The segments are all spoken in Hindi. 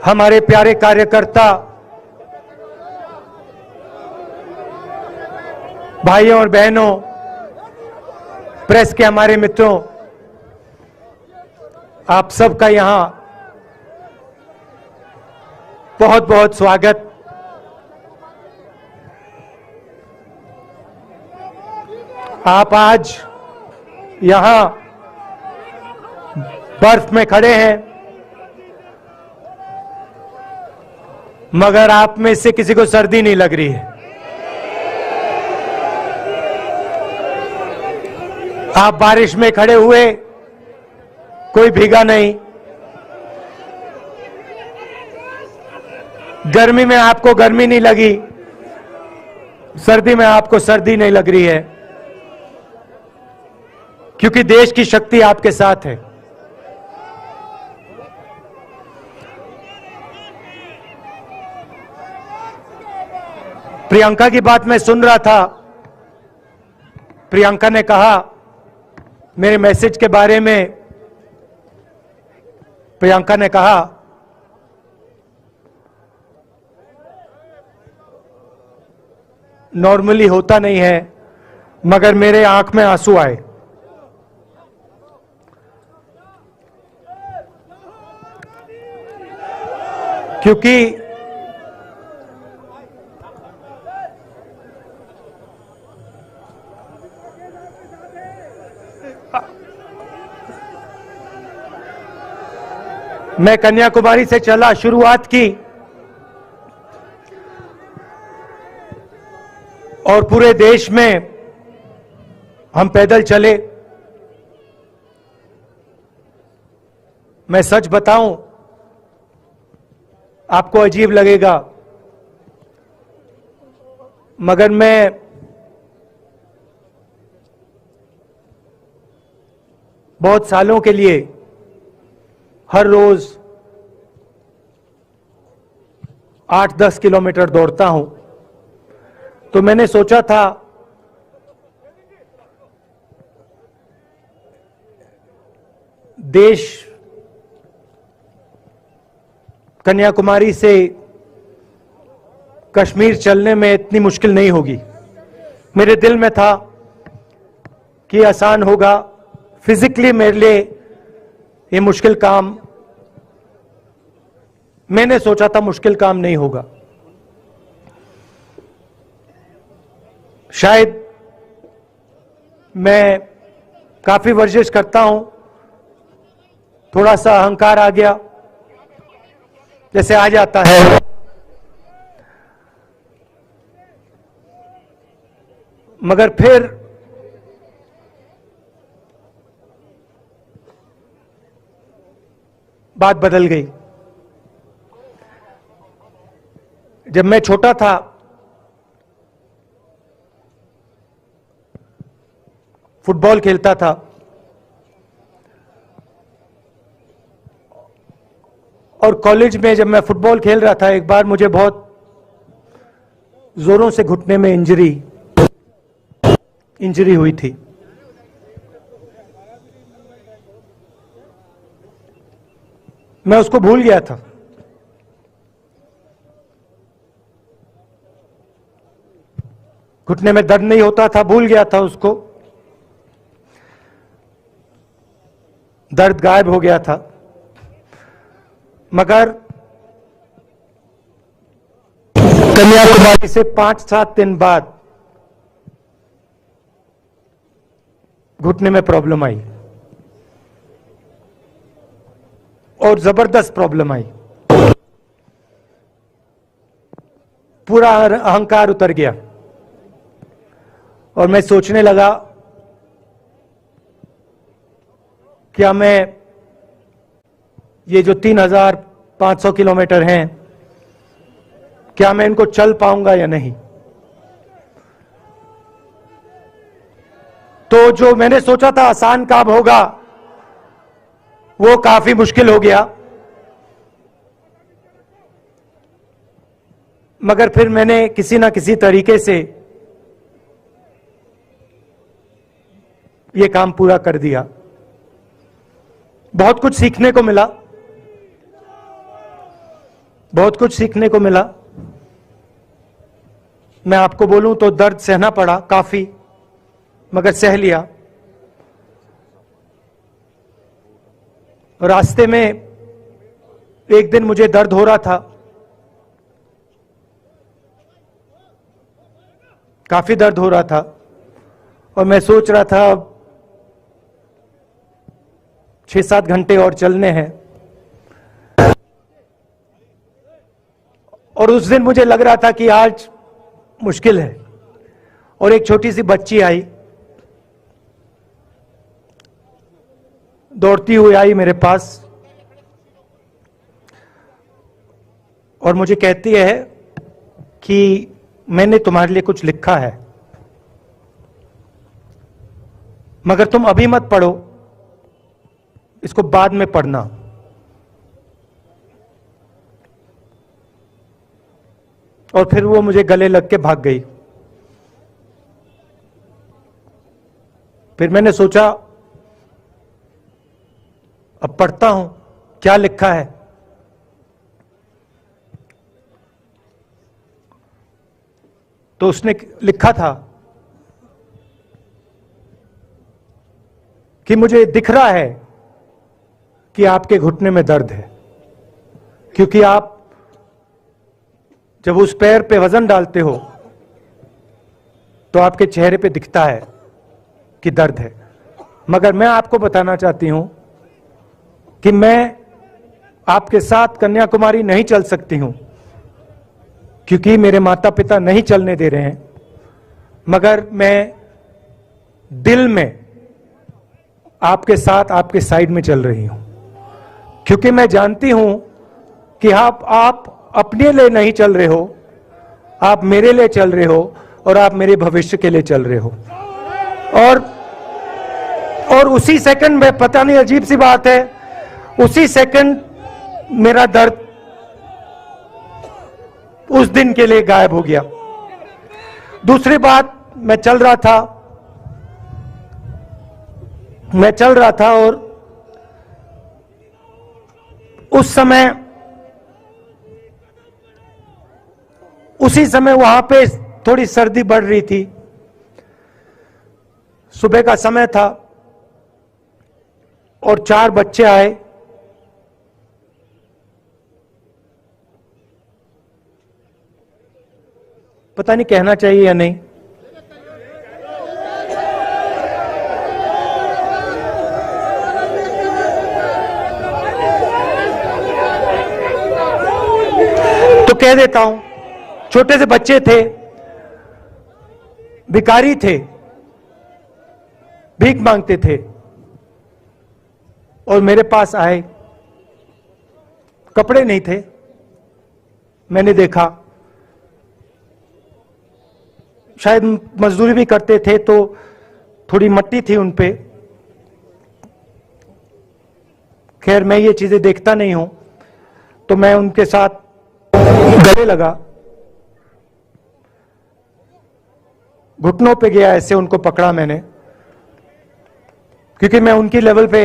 हमारे प्यारे कार्यकर्ता भाइयों और बहनों, प्रेस के हमारे मित्रों, आप सबका यहां बहुत बहुत स्वागत। आप आज यहां बर्फ में खड़े हैं, मगर आप में से किसी को सर्दी नहीं लग रही है। आप बारिश में खड़े हुए, कोई भीगा नहीं। गर्मी में आपको गर्मी नहीं लगी, सर्दी में आपको सर्दी नहीं लग रही है, क्योंकि देश की शक्ति आपके साथ है। प्रियंका की बात मैं सुन रहा था। प्रियंका ने कहा मेरे मैसेज के बारे में, प्रियंका ने कहा नॉर्मली होता नहीं है, मगर मेरे आंख में आंसू आए। क्योंकि मैं कन्याकुमारी से चला, शुरुआत की और पूरे देश में हम पैदल चले। मैं सच बताऊं, आपको अजीब लगेगा, मगर मैं बहुत सालों के लिए हर रोज 8-10 किलोमीटर दौड़ता हूं। तो मैंने सोचा था देश कन्याकुमारी से कश्मीर चलने में इतनी मुश्किल नहीं होगी। मेरे दिल में था कि आसान होगा। फिजिकली मेरे लिए ये मुश्किल काम, मैंने सोचा था मुश्किल काम नहीं होगा। शायद मैं काफी वर्जिश करता हूं, थोड़ा सा अहंकार आ गया, जैसे आ जाता है। मगर फिर बात बदल गई। जब मैं छोटा था, फुटबॉल खेलता था, और कॉलेज में जब मैं फुटबॉल खेल रहा था, एक बार मुझे बहुत जोरों से घुटने में इंजरी हुई थी। मैं उसको भूल गया था। घुटने में दर्द नहीं होता था, भूल गया था उसको। दर्द गायब हो गया था। मगर कन्याकुमारी से 5-7 दिन बाद घुटने में प्रॉब्लम आई, और जबरदस्त प्रॉब्लम आई। पूरा अहंकार उतर गया और मैं सोचने लगा, क्या मैं ये जो 3500 किलोमीटर हैं, क्या मैं इनको चल पाऊंगा या नहीं। तो जो मैंने सोचा था आसान काम होगा, वो काफी मुश्किल हो गया। मगर फिर मैंने किसी ना किसी तरीके से ये काम पूरा कर दिया। बहुत कुछ सीखने को मिला। बहुत कुछ सीखने को मिला। मैं आपको बोलूं तो दर्द सहना पड़ा काफी, मगर सह लिया। रास्ते में एक दिन मुझे दर्द हो रहा था, काफी दर्द हो रहा था, और मैं सोच रहा था 6-7 घंटे और चलने हैं। और उस दिन मुझे लग रहा था कि आज मुश्किल है। और एक छोटी सी बच्ची आई, दौड़ती हुई आई मेरे पास, और मुझे कहती है कि मैंने तुम्हारे लिए कुछ लिखा है, मगर तुम अभी मत पढ़ो, इसको बाद में पढ़ना। और फिर वो मुझे गले लग के भाग गई। फिर मैंने सोचा अब पढ़ता हूं क्या लिखा है। तो उसने लिखा था कि मुझे दिख रहा है कि आपके घुटने में दर्द है, क्योंकि आप जब उस पैर पे वजन डालते हो तो आपके चेहरे पे दिखता है कि दर्द है। मगर मैं आपको बताना चाहती हूं कि मैं आपके साथ कन्याकुमारी नहीं चल सकती हूं, क्योंकि मेरे माता पिता नहीं चलने दे रहे हैं, मगर मैं दिल में आपके साथ, आपके साइड में चल रही हूं, क्योंकि मैं जानती हूं कि आप अपने लिए नहीं चल रहे हो, आप मेरे लिए चल रहे हो, और आप मेरे भविष्य के लिए चल रहे हो। और उसी सेकंड में, पता नहीं अजीब सी बात है, उसी सेकंड मेरा दर्द उस दिन के लिए गायब हो गया। दूसरी बात, मैं चल रहा था और उसी समय वहां पे थोड़ी सर्दी बढ़ रही थी। सुबह का समय था और 4 बच्चे आए। पता नहीं कहना चाहिए या नहीं, तो कह देता हूं। छोटे से बच्चे थे, भिखारी थे, भीख मांगते थे, और मेरे पास आए। कपड़े नहीं थे, मैंने देखा, शायद मजदूरी भी करते थे तो थोड़ी मट्टी थी उन पे। खैर, मैं ये चीजें देखता नहीं हूं, तो मैं उनके साथ गले लगा, घुटनों पे गया, ऐसे उनको पकड़ा मैंने, क्योंकि मैं उनकी लेवल पे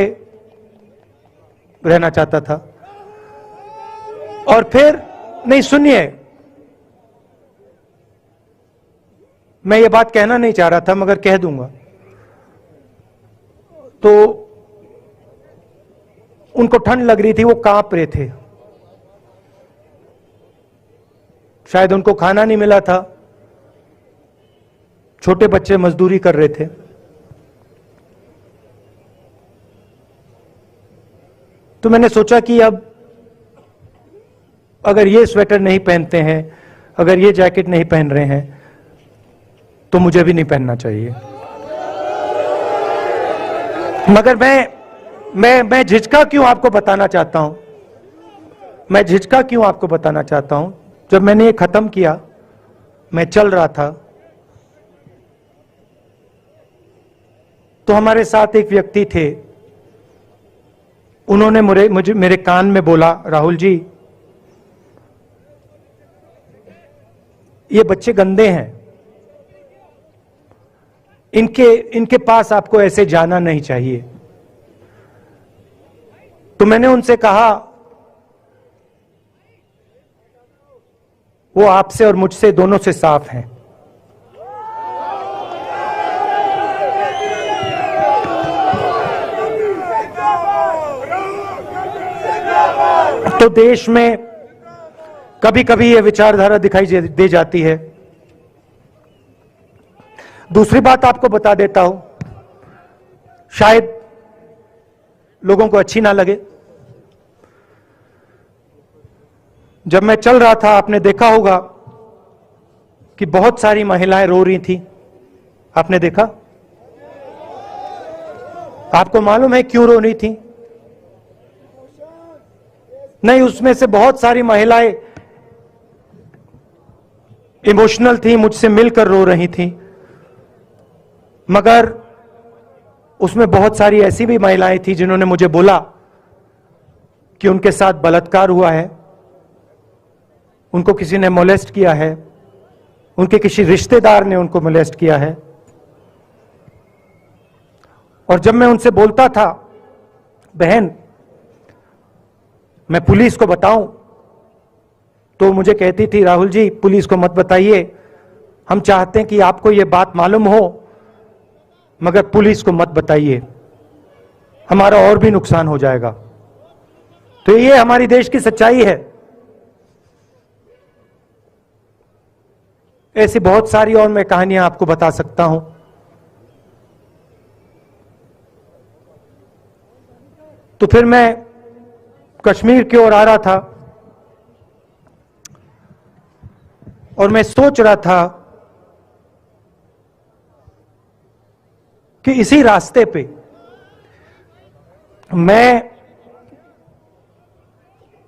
रहना चाहता था। और फिर, नहीं सुनिए, मैं ये बात कहना नहीं चाह रहा था, मगर कह दूंगा। तो उनको ठंड लग रही थी, वो कांप रहे थे, शायद उनको खाना नहीं मिला था, छोटे बच्चे मजदूरी कर रहे थे। तो मैंने सोचा कि अब अगर ये स्वेटर नहीं पहनते हैं, अगर ये जैकेट नहीं पहन रहे हैं, तो मुझे भी नहीं पहनना चाहिए। मगर मैं झिझका क्यों आपको बताना चाहता हूं, मैं झिझका क्यों आपको बताना चाहता हूं। जब मैंने ये खत्म किया, मैं चल रहा था, तो हमारे साथ एक व्यक्ति थे, उन्होंने मेरे कान में बोला, राहुल जी, ये बच्चे गंदे हैं, इनके पास आपको ऐसे जाना नहीं चाहिए। तो मैंने उनसे कहा वो आपसे और मुझसे दोनों से साफ हैं। तो देश में कभी कभी ये विचारधारा दिखाई दे जाती है। दूसरी बात आपको बता देता हूं, शायद लोगों को अच्छी ना लगे। जब मैं चल रहा था, आपने देखा होगा कि बहुत सारी महिलाएं रो रही थी। आपने देखा? आपको मालूम है क्यों रो रही थी? नहीं, उसमें से बहुत सारी महिलाएं इमोशनल थी, मुझसे मिलकर रो रही थी, मगर उसमें बहुत सारी ऐसी भी महिलाएं थी जिन्होंने मुझे बोला कि उनके साथ बलात्कार हुआ है, उनको किसी ने मोलेस्ट किया है, उनके किसी रिश्तेदार ने उनको मोलेस्ट किया है। और जब मैं उनसे बोलता था, बहन मैं पुलिस को बताऊं, तो मुझे कहती थी, राहुल जी पुलिस को मत बताइए, हम चाहते हैं कि आपको यह बात मालूम हो, मगर पुलिस को मत बताइए, हमारा और भी नुकसान हो जाएगा। तो ये हमारी देश की सच्चाई है। ऐसी बहुत सारी और मैं कहानियां आपको बता सकता हूं। तो फिर मैं कश्मीर की ओर आ रहा था और मैं सोच रहा था कि इसी रास्ते पे मैं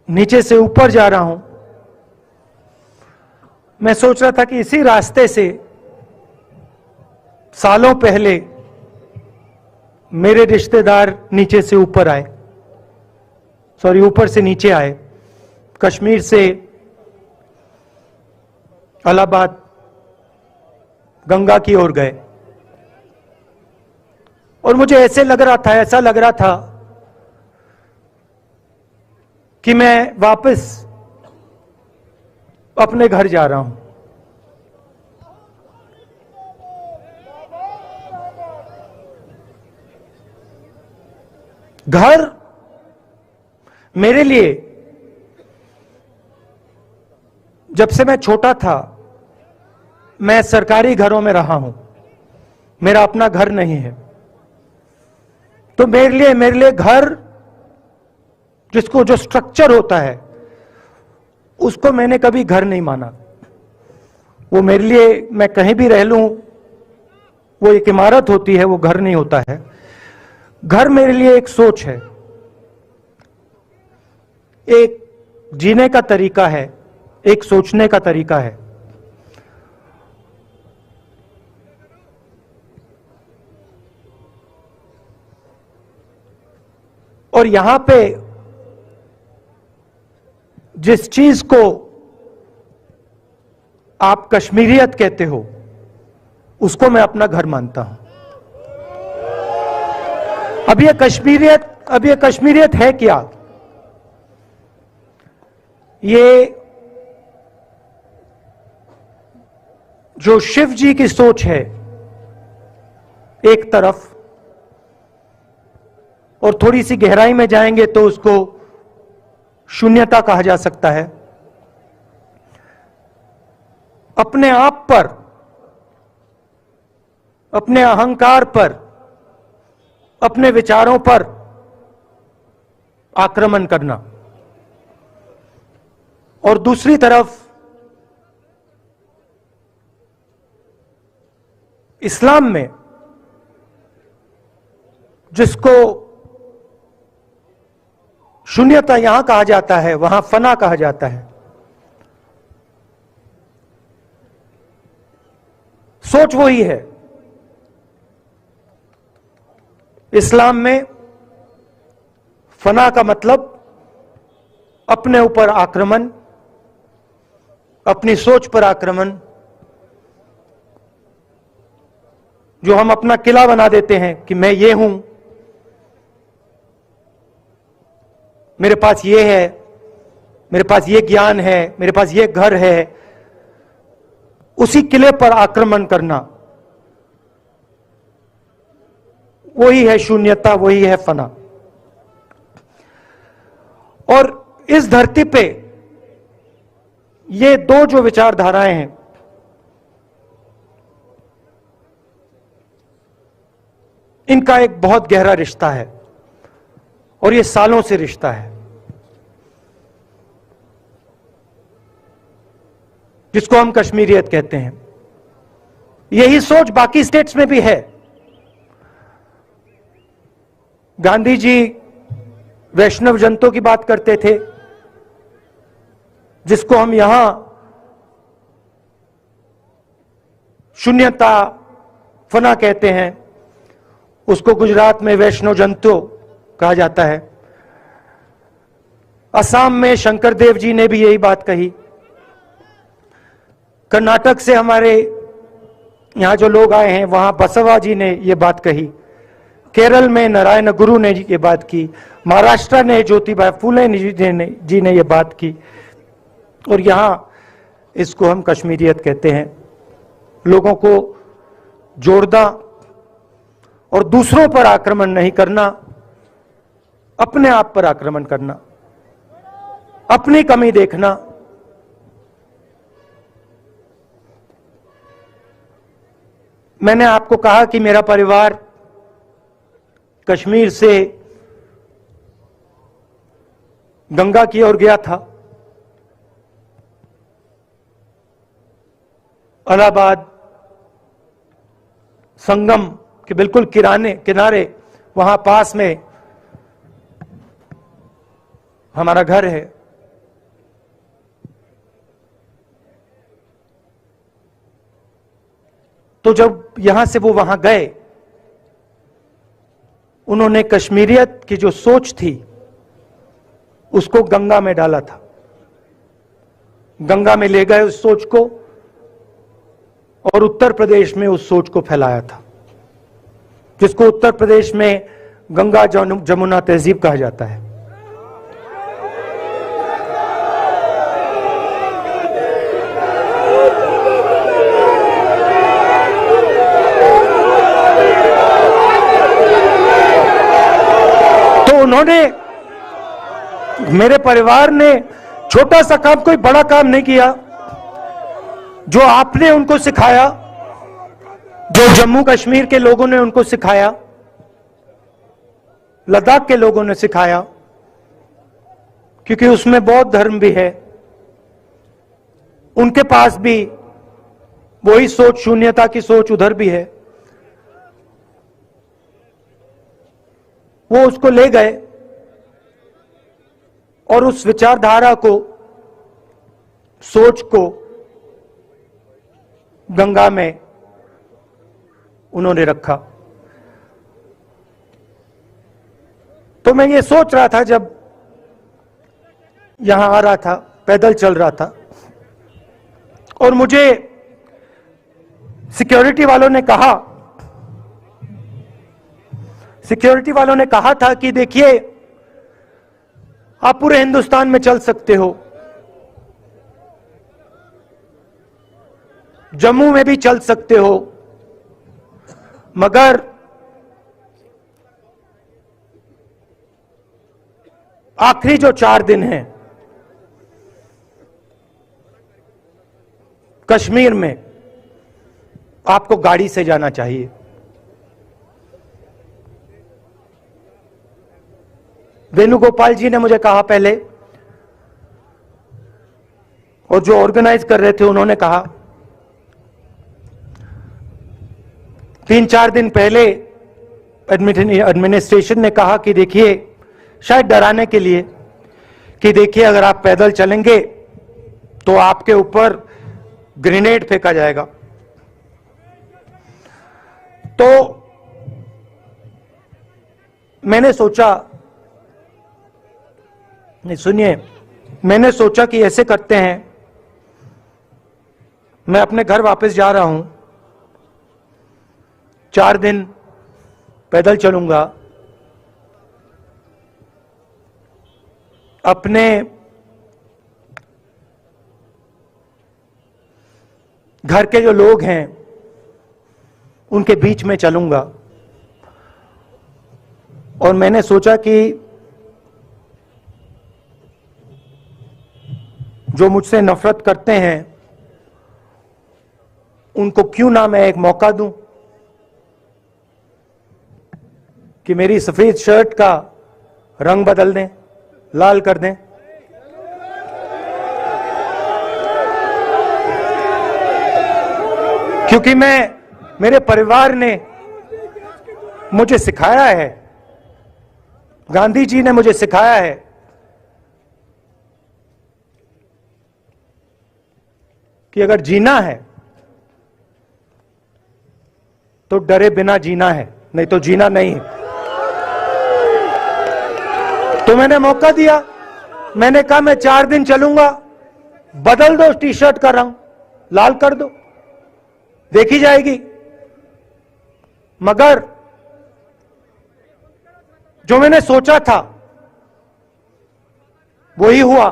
नीचे से ऊपर जा रहा हूं। मैं सोच रहा था कि इसी रास्ते से सालों पहले मेरे रिश्तेदार नीचे से ऊपर आए, सॉरी ऊपर से नीचे आए, कश्मीर से इलाहाबाद गंगा की ओर गए। और मुझे ऐसा लग रहा था कि मैं वापस अपने घर जा रहा हूं। घर मेरे लिए, जब से मैं छोटा था मैं सरकारी घरों में रहा हूं, मेरा अपना घर नहीं है। तो मेरे लिए घर, जिसको जो स्ट्रक्चर होता है उसको मैंने कभी घर नहीं माना। वो मेरे लिए, मैं कहीं भी रह लूं, वो एक इमारत होती है, वो घर नहीं होता है। घर मेरे लिए एक सोच है, एक जीने का तरीका है, एक सोचने का तरीका है। और यहां पे जिस चीज को आप कश्मीरियत कहते हो, उसको मैं अपना घर मानता हूं। अब ये कश्मीरियत है क्या? ये जो शिव जी की सोच है एक तरफ, और थोड़ी सी गहराई में जाएंगे तो उसको शून्यता कहा जा सकता है। अपने आप पर, अपने अहंकार पर, अपने विचारों पर आक्रमण करना। और दूसरी तरफ इस्लाम में, जिसको शून्यता यहां कहा जाता है, वहां फना कहा जाता है। सोच वही है। इस्लाम में फना का मतलब अपने ऊपर आक्रमण, अपनी सोच पर आक्रमण, जो हम अपना किला बना देते हैं कि मैं ये हूं, मेरे पास ये है, मेरे पास ये ज्ञान है, मेरे पास ये घर है, उसी किले पर आक्रमण करना, वही है शून्यता, वही है फना। और इस धरती पे ये दो जो विचारधाराएं हैं, इनका एक बहुत गहरा रिश्ता है और ये सालों से रिश्ता है, जिसको हम कश्मीरियत कहते हैं। यही सोच बाकी स्टेट्स में भी है। गांधी जी वैष्णव जनतों की बात करते थे, जिसको हम यहां शून्यता, फना कहते हैं, उसको गुजरात में वैष्णव जनतो कहा जाता है। असम में शंकर देव जी ने भी यही बात कही। कर्नाटक से हमारे यहां जो लोग आए हैं, वहां बसवा जी ने यह बात कही। केरल में नारायण गुरु ने ये बात की। महाराष्ट्र ने ज्योतिबा फुले जी ने यह बात की। और यहां इसको हम कश्मीरियत कहते हैं। लोगों को जोड़ना और दूसरों पर आक्रमण नहीं करना, अपने आप पर आक्रमण करना, अपनी कमी देखना। मैंने आपको कहा कि मेरा परिवार कश्मीर से गंगा की ओर गया था। इलाहाबाद संगम के बिल्कुल किनारे वहां पास में हमारा घर है। तो जब यहां से वो वहां गए, उन्होंने कश्मीरियत की जो सोच थी उसको गंगा में डाला था। गंगा में ले गए उस सोच को और उत्तर प्रदेश में उस सोच को फैलाया था, जिसको उत्तर प्रदेश में गंगा जमुना तहजीब कहा जाता है। तो उन्होंने, मेरे परिवार ने छोटा सा काम, कोई बड़ा काम नहीं किया। जो आपने उनको सिखाया, जो जम्मू कश्मीर के लोगों ने उनको सिखाया, लद्दाख के लोगों ने सिखाया, क्योंकि उसमें बौद्ध धर्म भी है, उनके पास भी वही सोच, शून्यता की सोच उधर भी है। वो उसको ले गए और उस विचारधारा को, सोच को गंगा में उन्होंने रखा। तो मैं ये सोच रहा था, जब यहां आ रहा था, पैदल चल रहा था, और मुझे सिक्योरिटी वालों ने कहा था कि देखिए, आप पूरे हिंदुस्तान में चल सकते हो, जम्मू में भी चल सकते हो, मगर आखिरी जो 4 दिन हैं कश्मीर में, आपको गाड़ी से जाना चाहिए। वेणुगोपाल जी ने मुझे कहा पहले, और जो ऑर्गेनाइज कर रहे थे उन्होंने कहा। 3-4 दिन पहले एडमिनिस्ट्रेशन ने कहा कि देखिए, शायद डराने के लिए, कि देखिए अगर आप पैदल चलेंगे तो आपके ऊपर ग्रेनेड फेंका जाएगा। तो मैंने सोचा, नहीं सुनिए, मैंने सोचा कि ऐसे करते हैं, मैं अपने घर वापस जा रहा हूं, 4 दिन पैदल चलूंगा, अपने घर के जो लोग हैं उनके बीच में चलूंगा। और मैंने सोचा कि जो मुझसे नफरत करते हैं उनको क्यों ना मैं एक मौका दूं कि मेरी सफेद शर्ट का रंग बदल दें, लाल कर दें। क्योंकि मेरे परिवार ने मुझे सिखाया है, गांधी जी ने मुझे सिखाया है कि अगर जीना है तो डरे बिना जीना है, नहीं तो जीना नहीं है। तो मैंने मौका दिया, मैंने कहा मैं 4 दिन चलूंगा, बदल दो टी शर्ट का रंग, लाल कर दो, देखी जाएगी। मगर जो मैंने सोचा था वही हुआ।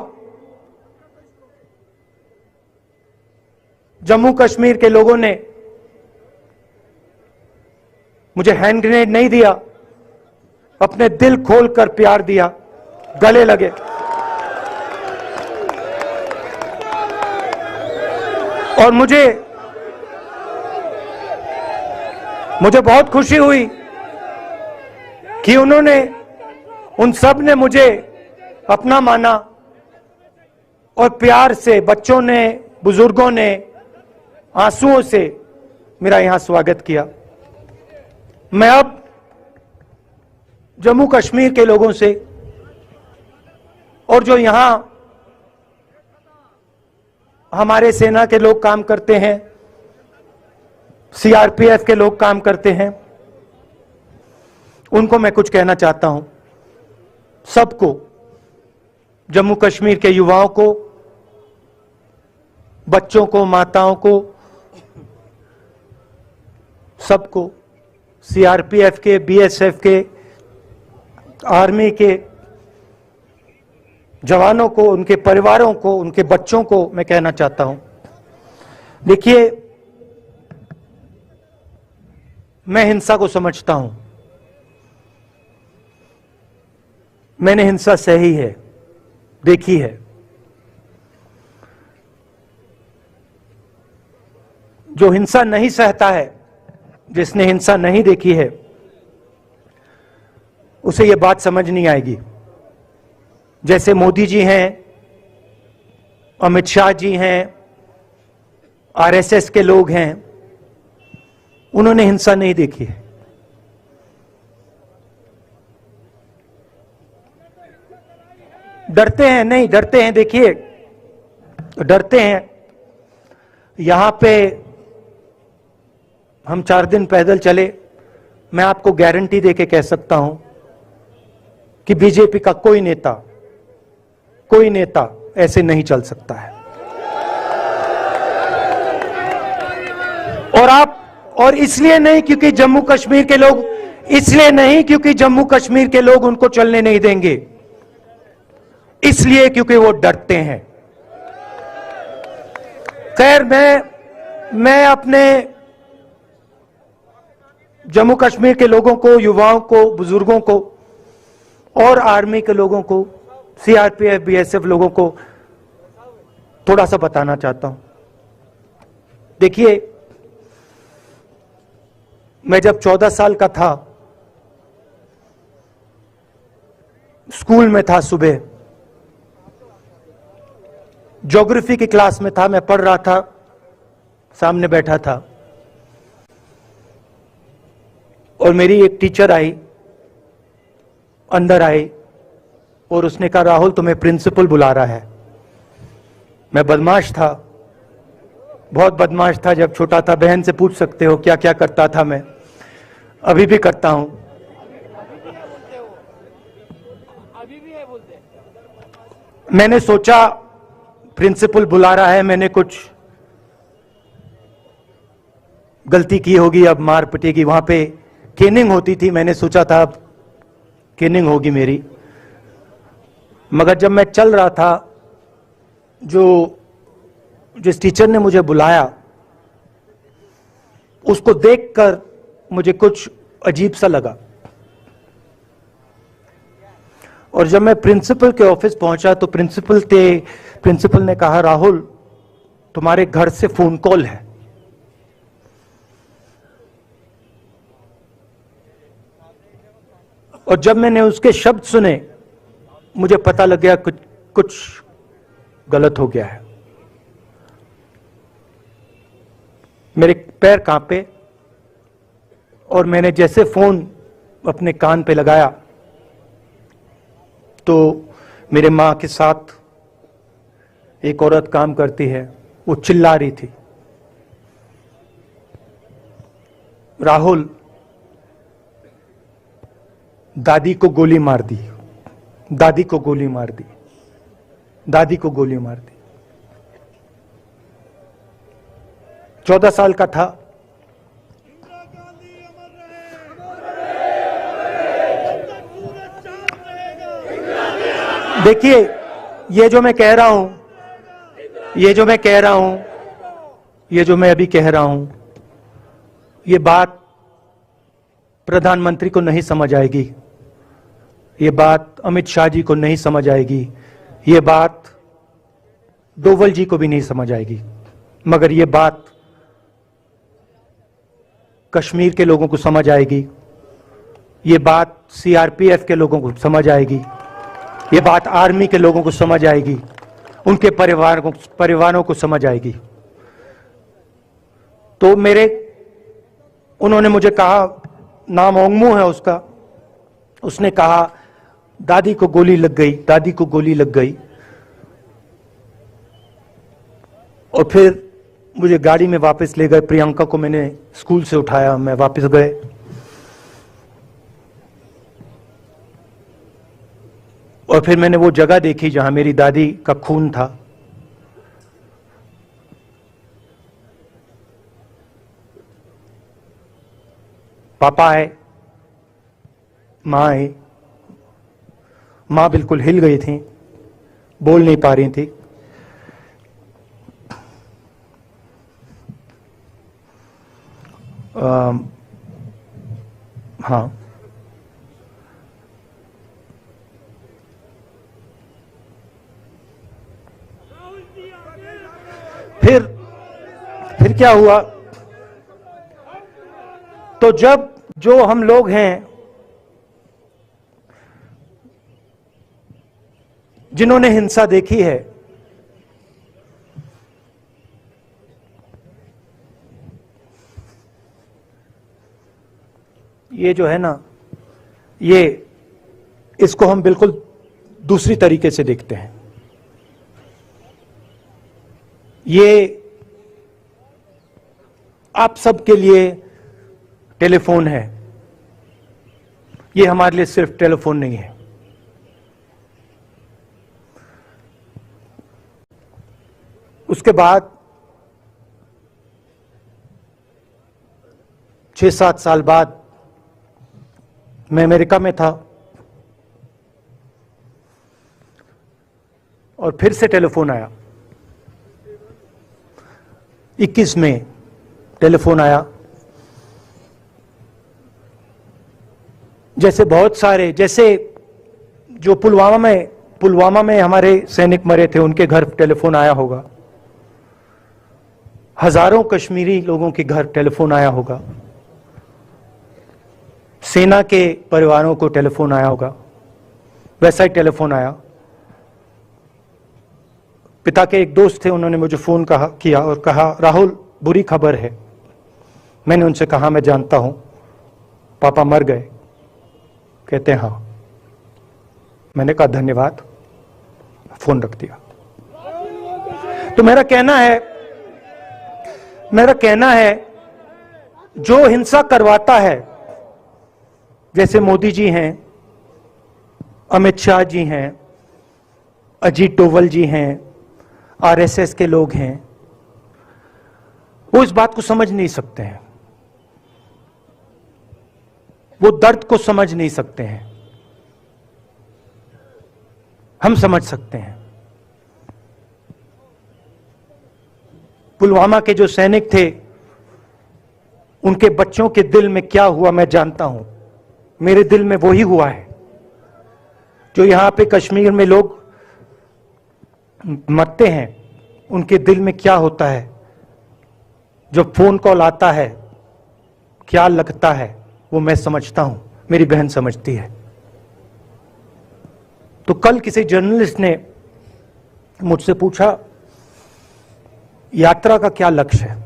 जम्मू कश्मीर के लोगों ने मुझे हैंड ग्रेनेड नहीं दिया, अपने दिल खोलकर प्यार दिया, गले लगे। और मुझे बहुत खुशी हुई कि उन सब ने मुझे अपना माना और प्यार से, बच्चों ने, बुजुर्गों ने आंसुओं से मेरा यहां स्वागत किया। मैं अब जम्मू कश्मीर के लोगों से और जो यहां हमारे सेना के लोग काम करते हैं, सीआरपीएफ के लोग काम करते हैं, उनको मैं कुछ कहना चाहता हूं। सबको, जम्मू कश्मीर के युवाओं को, बच्चों को, माताओं को, सबको, सीआरपीएफ के, बीएसएफ के, आर्मी के जवानों को, उनके परिवारों को, उनके बच्चों को मैं कहना चाहता हूं, देखिए, मैं हिंसा को समझता हूं, मैंने हिंसा सही है, देखी है। जो हिंसा नहीं सहता है, जिसने हिंसा नहीं देखी है, उसे यह बात समझ नहीं आएगी। जैसे मोदी जी हैं, अमित शाह जी हैं, आरएसएस के लोग हैं, उन्होंने हिंसा नहीं देखी है। डरते हैं, नहीं डरते हैं, देखिए डरते हैं। यहां पे हम 4 दिन पैदल चले, मैं आपको गारंटी देके कह सकता हूं कि बीजेपी का कोई नेता ऐसे नहीं चल सकता है। और इसलिए नहीं क्योंकि जम्मू कश्मीर के लोग, इसलिए नहीं क्योंकि जम्मू कश्मीर के लोग उनको चलने नहीं देंगे, इसलिए क्योंकि वो डरते हैं। खैर, मैं अपने जम्मू कश्मीर के लोगों को, युवाओं को, बुजुर्गों को और आर्मी के लोगों को, सीआरपीएफ, बीएसएफ लोगों को थोड़ा सा बताना चाहता हूं। देखिए, मैं जब 14 साल का था, स्कूल में था, सुबह ज्योग्राफी की क्लास में था, मैं पढ़ रहा था, सामने बैठा था और मेरी एक टीचर आई, अंदर आई और उसने कहा, राहुल तुम्हें प्रिंसिपल बुला रहा है। मैं बदमाश था, बहुत बदमाश था जब छोटा था, बहन से पूछ सकते हो क्या क्या करता था मैं, अभी भी करता हूं। मैंने सोचा प्रिंसिपल बुला रहा है, मैंने कुछ गलती की होगी, अब मार पिटेगी। वहां पे केनिंग होती थी, मैंने सोचा था अब केनिंग होगी मेरी। मगर जब मैं चल रहा था, जिस टीचर ने मुझे बुलाया उसको देखकर मुझे कुछ अजीब सा लगा। और जब मैं प्रिंसिपल के ऑफिस पहुंचा तो प्रिंसिपल ने कहा, राहुल तुम्हारे घर से फोन कॉल है। और जब मैंने उसके शब्द सुने मुझे पता लग गया कुछ गलत हो गया है। मेरे पैर कांपे और मैंने जैसे फोन अपने कान पे लगाया तो मेरे मां के साथ एक औरत काम करती है, वो चिल्ला रही थी, राहुल दादी को गोली मार दी, दादी को गोली मार दी, दादी को गोली मार दी। 14 साल का था। देखिए, ये जो मैं कह रहा हूं, ये जो मैं कह रहा हूं, ये जो मैं अभी कह रहा हूं, ये बात प्रधानमंत्री को नहीं समझ आएगी, ये बात अमित शाह जी को नहीं समझ आएगी, ये बात डोवल जी को भी नहीं समझ आएगी, मगर ये बात कश्मीर के लोगों को समझ आएगी, ये बात सीआरपीएफ के लोगों को समझ आएगी, ये बात आर्मी के लोगों को समझ आएगी, उनके परिवारों को समझ आएगी। तो उन्होंने मुझे कहा, नाम ओंगमू है उसका, उसने कहा दादी को गोली लग गई, दादी को गोली लग गई। और फिर मुझे गाड़ी में वापस ले गए, प्रियंका को मैंने स्कूल से उठाया, मैं वापस गए। और फिर मैंने वो जगह देखी जहां मेरी दादी का खून था। पापा आए, मां आई, मां बिल्कुल हिल गई थी, बोल नहीं पा रही थी। हाँ, फिर क्या हुआ, तो जब जो हम लोग हैं जिन्होंने हिंसा देखी है, ये जो है ना, ये इसको हम बिल्कुल दूसरी तरीके से देखते हैं। ये आप सबके लिए टेलीफोन है, ये हमारे लिए सिर्फ टेलीफोन नहीं है। उसके बाद 6-7 साल बाद मैं अमेरिका में था और फिर से टेलीफोन आया। 21 में टेलीफोन आया। जैसे बहुत सारे, जैसे जो पुलवामा में हमारे सैनिक मरे थे, उनके घर टेलीफोन आया होगा, हजारों कश्मीरी लोगों के घर टेलीफोन आया होगा, सेना के परिवारों को टेलीफोन आया होगा, वैसा ही टेलीफोन आया। पिता के एक दोस्त थे, उन्होंने मुझे फोन किया और कहा, राहुल बुरी खबर है। मैंने उनसे कहा, मैं जानता हूं, पापा मर गए। कहते हैं हाँ। मैंने कहा धन्यवाद, फोन रख दिया। तो मेरा कहना है जो हिंसा करवाता है, जैसे मोदी जी हैं, अमित शाह जी हैं, अजीत डोवल जी हैं, आरएसएस के लोग हैं, वो इस बात को समझ नहीं सकते हैं, वो दर्द को समझ नहीं सकते हैं। हम समझ सकते हैं। पुलवामा के जो सैनिक थे, उनके बच्चों के दिल में क्या हुआ मैं जानता हूं। मेरे दिल में वही हुआ है जो यहां पे कश्मीर में लोग मरते हैं, उनके दिल में क्या होता है। जब फोन कॉल आता है क्या लगता है वो मैं समझता हूं, मेरी बहन समझती है। तो कल किसी जर्नलिस्ट ने मुझसे पूछा यात्रा का क्या लक्ष्य है।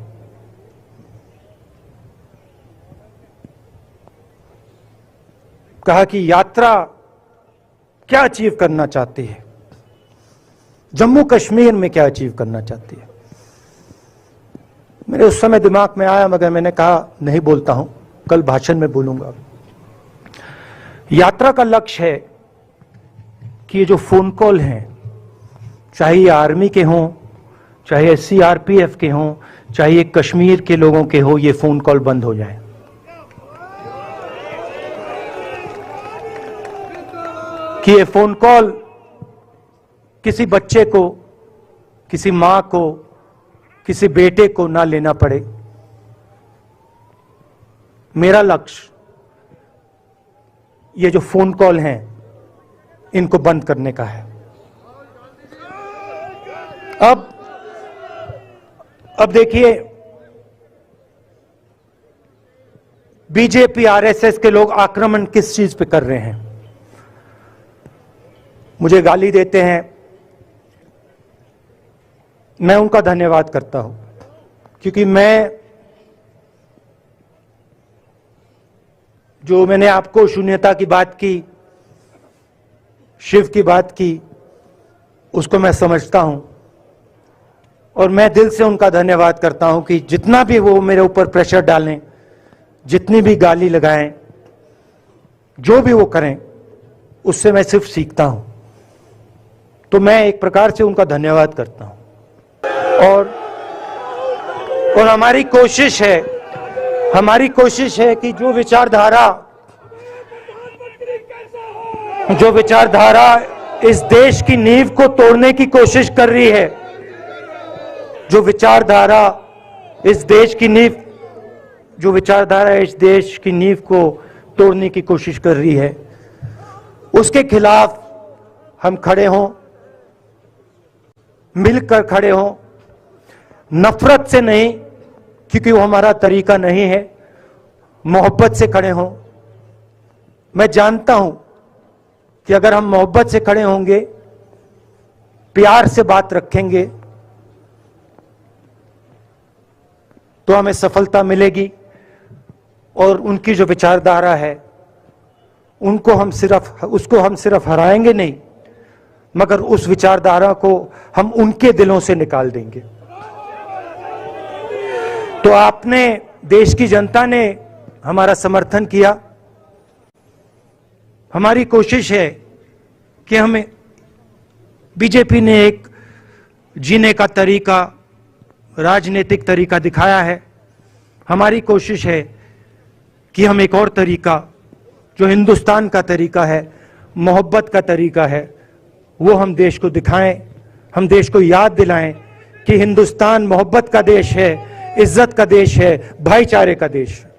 कहा कि यात्रा क्या अचीव करना चाहती है, जम्मू कश्मीर में क्या अचीव करना चाहती है। मेरे उस समय दिमाग में आया मगर मैंने कहा नहीं बोलता हूं, कल भाषण में बोलूंगा। यात्रा का लक्ष्य है कि ये जो फोन कॉल हैं, चाहे ये आर्मी के हों, चाहे सीआरपीएफ के हों, चाहे ये कश्मीर के लोगों के हो, ये फोन कॉल बंद हो जाए। कि ये फोन कॉल किसी बच्चे को, किसी मां को, किसी बेटे को ना लेना पड़े। मेरा लक्ष्य ये जो फोन कॉल हैं इनको बंद करने का है। अब देखिए, बीजेपी आरएसएस के लोग आक्रमण किस चीज पे कर रहे हैं। मुझे गाली देते हैं, मैं उनका धन्यवाद करता हूं, क्योंकि मैंने आपको शून्यता की बात की, शिव की बात की, उसको मैं समझता हूं और मैं दिल से उनका धन्यवाद करता हूं कि जितना भी वो मेरे ऊपर प्रेशर डालें, जितनी भी गाली लगाएं, जो भी वो करें, उससे मैं सिर्फ सीखता हूं। तो मैं एक प्रकार से उनका धन्यवाद करता हूं। और हमारी कोशिश है कि जो विचारधारा इस देश की नींव को तोड़ने की कोशिश कर रही है, जो विचारधारा इस देश की नींव को तोड़ने की कोशिश कर रही है, उसके खिलाफ हम खड़े हों, मिलकर खड़े हों, नफरत से नहीं, क्योंकि वो हमारा तरीका नहीं है, मोहब्बत से खड़े हों। मैं जानता हूं कि अगर हम मोहब्बत से खड़े होंगे, प्यार से बात रखेंगे, तो हमें सफलता मिलेगी। और उनकी जो विचारधारा है उसको हम सिर्फ हराएंगे नहीं, मगर उस विचारधारा को हम उनके दिलों से निकाल देंगे। तो आपने, देश की जनता ने हमारा समर्थन किया। हमारी कोशिश है कि हमें, बीजेपी ने एक जीने का तरीका, राजनीतिक तरीका दिखाया है। हमारी कोशिश है कि हम एक और तरीका, जो हिंदुस्तान का तरीका है, मोहब्बत का तरीका है, वो हम देश को दिखाएं, हम देश को याद दिलाएं कि हिंदुस्तान मोहब्बत का देश है, इज्जत का देश है, भाईचारे का देश है।